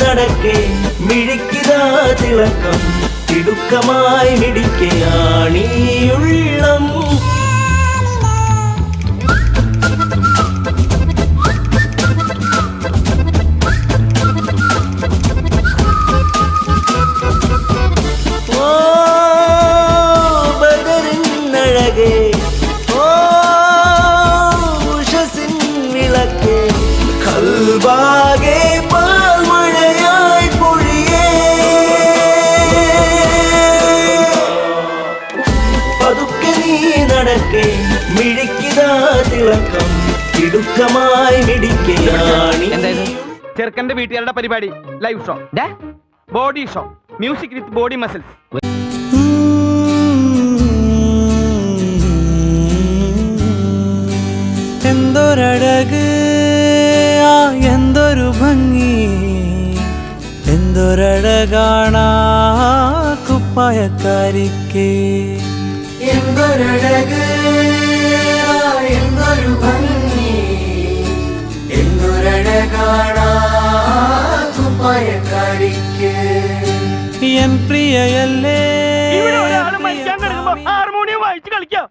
നടക്കേ മിഴിക്കിതാ തിളക്കം തിടുക്കമായി മിടിക്കയാണീയുള്ളം ബദറിനഴകേ ഉഷസിൻ വിളക്കേ കൽബാകെ പാൽമഴയായി പൊഴിയേ പതുക്കെ നീ നടക്കേ മിഴിക്കിതാ തിളക്കം തിടുക്കമായി മിടിക്കയാണി. ചെറുക്കന്റെ വീട്ടുകാരുടെ പരിപാടി live show, body show, music with body muscles. എന്തൊരഴക് എന്തൊരു ഭംഗി എന്തൊരഴകാണാ കുപ്പായക്കാരിക്ക് എന്തൊരഴക് എന്തൊരു ഭംഗി എന്തൊരഴകാണാ കുപ്പായക്കാരിക്ക് എൻ പ്രിയയല്ലേ ഹാർമോണിയം വായിച്ച് കളിക്കാം.